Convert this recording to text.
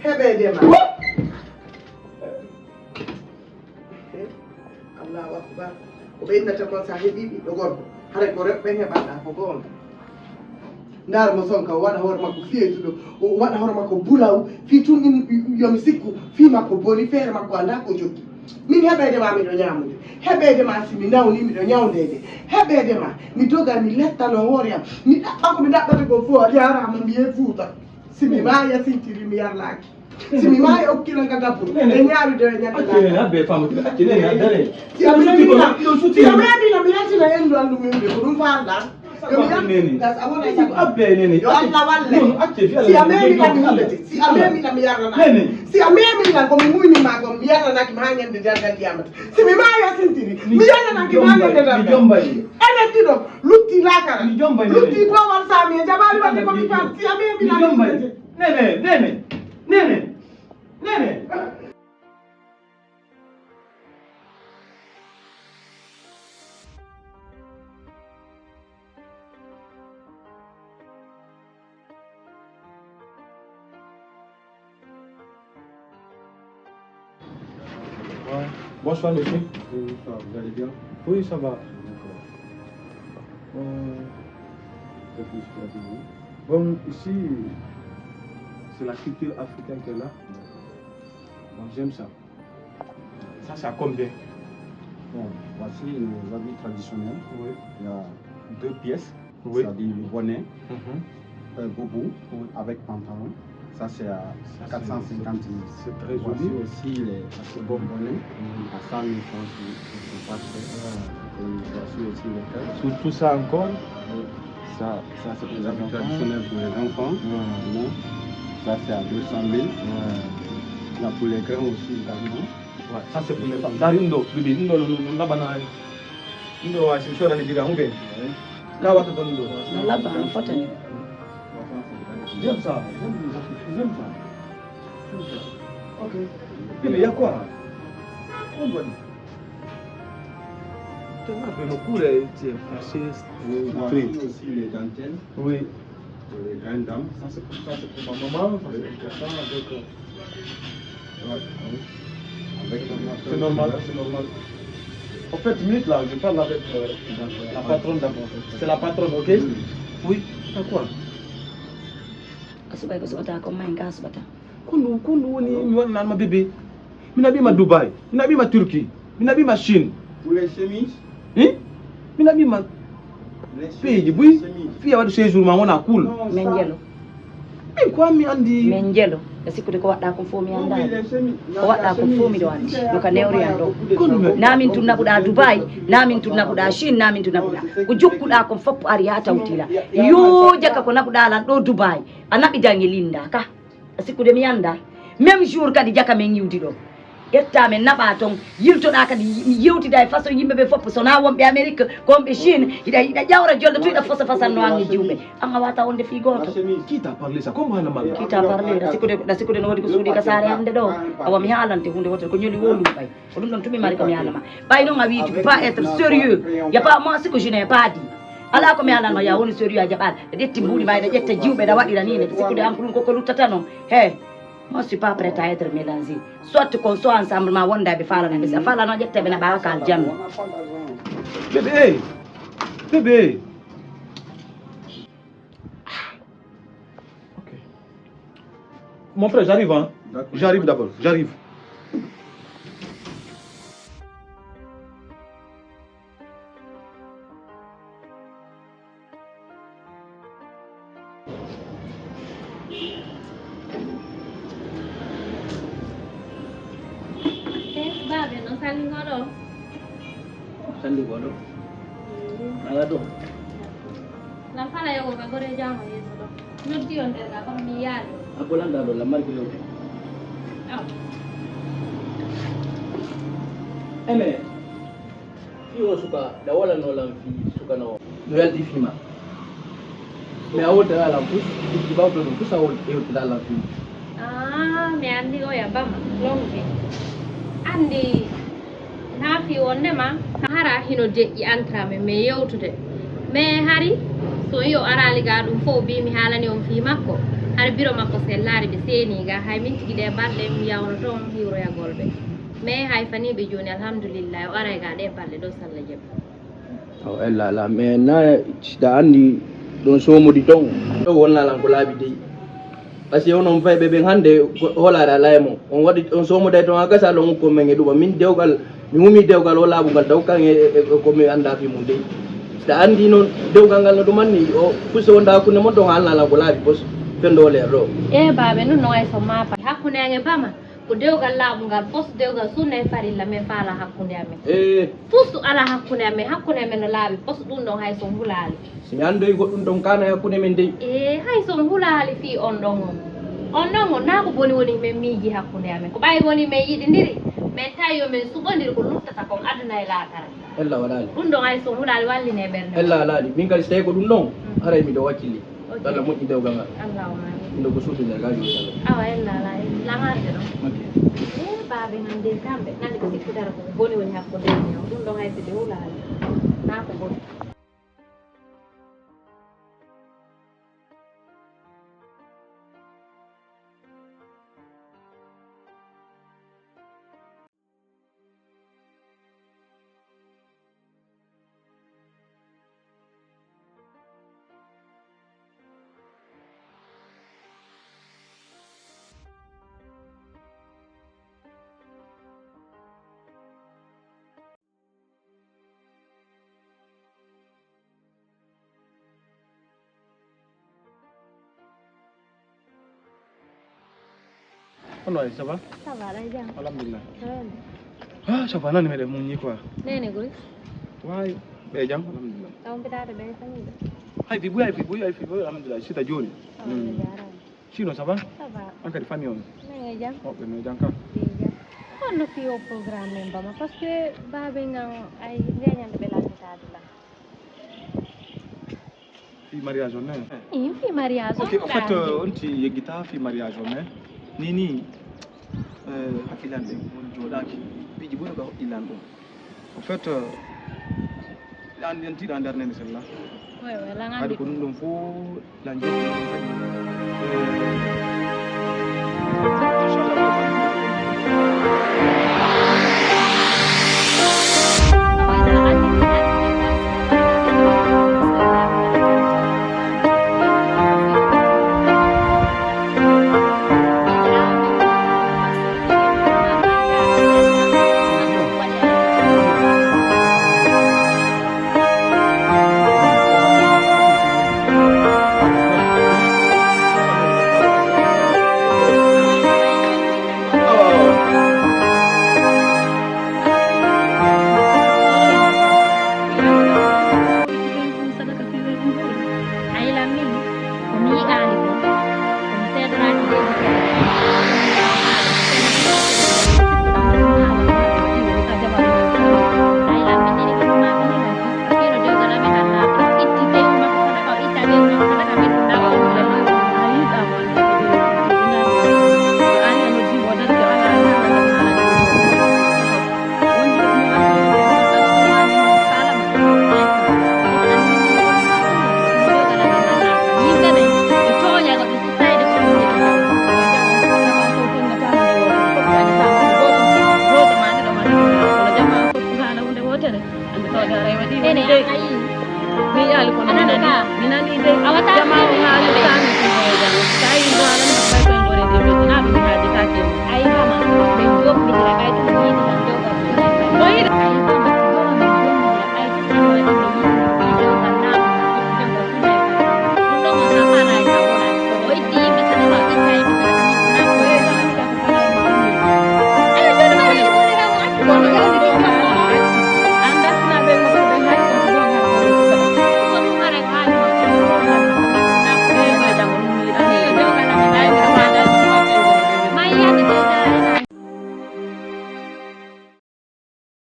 heɓedema allahu akbar ko ɓeynata kon sa heeɓi ɓiɗɗo gorko haray ko rewɓe heɓaɗa ko goonga ndaar mo sonka o waɗa hoore makko fiyeytuɗo o waɗa hoore makko bulaw fi tun yomi sikku fi makko boni feere makko anda ko jogui min heɓedema miɗo ñamude heɓedema simi nawni miɗo ñawdede heɓedema mi doga mi lettano hoore yam mi ɗaɓɓa komi ɗaɓɓata ko fof a jarama mi ye Fuuta simi ma yasintiri mi yarlaki simi ma e okkilanga gabbu e ñaawide e ñaɗɗa si a meeɗino mi yettina endu andu mimde ko ɗum falɗa si a memilami hullete si a memilami yarlanaki si a memillan komi muynima kom mi yarlanaki ma ñande dargal ndiyamata simi ma yasintiri mi yarlanaki ma ñande dargal enen ɗiɗo lutti lakara lutti powal sami e jaɓali wadde komi fal si a memilami hullete Nene. Bonsoir monsieur. Bonsoir, vous allez bien? Oui, ça va. Bon, ici, c'est la culture africaine qu'elle a. Bon, j'aime ça. Ça, c'est à combien? Bon, voici nos habits traditionnels. Oui. Il y a 2 pièces, Oui. c'est-à-dire le bonnet, boubou avec pantalon. Ça, c'est à 450 000. C'est très Voici joli. aussi les bonnets à 100 000 francs, qui ne sont pas chers. Et voici aussi les cœurs. Tout ça encore? Ça c'est les habits traditionnels pour les enfants. Non. Ça, c'est à 200 000. Il y a pour les grands aussi également. Ouais, ça c'est pour les femmes. Darindo, bibi, ndo la banane. Ndo wa shishora ni diga ngube. Là wa to ndo. Là bas, on faut tenir. J'aime ça. J'aime ça. Ok. Il y a quoi? On doit dire. Tu as le cours est fasciste. Voici aussi les dentelles. Oui. Pour les grandes dames. Ça c'est pour ma maman. Ça c'est intéressant avec. C'est normal, c'est normal. En fait, minute là, je parle avec la patronne d'abord. C'est la patronne, ok? Oui. À quoi? Kasubay ko subata ko main kasubata. Kundu ni miwana ma bébé. Minabi ma Dubaï, minabi ma Turquie, minabi ma Chine. Pour les chemises. Minabi ma pays, oui. Fia wadu séjour ma wana cool. Menjelo. Mais quoi mi andi? Menjelo. Kasikude ko wadda ko fomi anda. Ko wadda ko fomi do andi. Do ka newri ando. Namin tunna buda Dubai, namin tunna buda Chine, namin tunna buda. Ko jokkuda ko fop ari ha tawtila. Yo jaka ko nabuda lan do Dubai. Anabi jangi linda ka. Kasikude mi anda. Même jour kadi jaka men yiwdi do. Etta men naba ton yiltoda kadi yewtida e façon yimbe be fop so na wonbe Amerique ko wonbe Chine ida jawra joldo tuida fosa no angi jumbe anga wata wonde fi goto. Qui t'a parlé ça? Comment la maman? Qui t'a parlé? Rasikude no wadi ko suudi ka sare hande do awa mi halante hunde woto ko nyoli wolu bay ko dum don tumi mari ko mi halama bay no ngawi tu pas être sérieux y a pas moi ce que je n'ai pas dit ala ko mi halano ya woni sérieux a jabal detti mbudi bayda jetta jiwbe da wadira ni ne sikude am ko luttata non he. Moi, je ne suis pas prête à être mélangée. Soit qu'on soit ensemble, mais on doit faire la même chose. Faire la même chose, c'est un peu Bébé! Bébé! Ok. Mon frère, j'arrive, hein? J'arrive d'abord, j'arrive. Sandi godo. Agado. La fala yo ka gore jama yeso do. Noddi on der ga ko mi yaade. Abolanda do la marque lo. Eme. Fiyo suka da wala no lam fi suka no. No yaldi fima. Me awol da la fu, di ba do fu sa wol e da la fi. Ah, me andi go ya bama. Longbe. Andi na fi wonde ma hara hino deƴƴi entrame mais yewtude mais hari so yo arali ga ɗum fof bimi haalani on fi makko har biro makko sellari ɓe seeni ga hay min tigi ɗe balɗe mi yawno toon hiwroyagol ɓe mais hay faniɓe joni alhamdulillah o aray ga ɗe balɗe ɗo sallah jaɓi o ella la mais na siɗa andi ɗon somodi ton ɗo wonnalan ko laaɓi dey par ce que onon fayi ɓe ɓen hannde holare ala e mo on waɗi on somoday toon ha gasa ɗon ukko men e ɗuma min dewgal mi humi dewgal o laaɓugal taw kan komi anda fi mum dey siɗa andi noon dewgal ngal no ɗumanni o pusse wonda hakkunde mon ton halnalan ko laaɓi pos fendo leer ɗo e baɓe non no way so mapa hakkude age bama ko dewgal laaɓugal pos dewgal sunna e farilla men faala hakkude amen fustu ala hakkude amen no laaɓi pos ɗum ɗon hay son hulali somi andoyi goɗɗum ɗon kana e hakkude men dey hay son hulali fi on ɗon on na ko boni woni men miiji hakkude amen ko ɓawi woni men yiɗidiri mais tawi yo men suɓodiri ko luttata kon aduna e laakara ella waɗali ɗum ɗon hay son hulali walline ɓernde ella alaɗi min kadi so tawi ko ɗum ɗon haray miɗo wakkilli Allah moƴƴi dewgal ngal allahuma ino ko suudu nder gaji awa ella ala lamarde ɗon baɓe hande kamɓe nande ko sikkudara ko boni woni hakkude men ɗum ɗon hay sede hulali na ko boni Ono ça va? Ça va, là, bien. Alhamdulillah. Ça Ah, ça va là, mais mon ni quoi. Nene guri. Ouais, ben jam, alhamdulillah. Kamu bidade be sanide. Hay fi buy, alhamdulillah. Sita joni. Sino ça va? Ça va. Anka di famille on. Nene jam. Oh, ben janka. Bija. Kono fi o programme men bama parce que babe ngan ay ngeñande be la tade la. Fi mariage on est. Fi mariage. Ok, en fait, on ti yegita fi mariage on est. Nini hakilande mon jodaki biji bono ga ilando en fait lan yanti dan darne celle là ouais la ngadi ko dum fo la njotti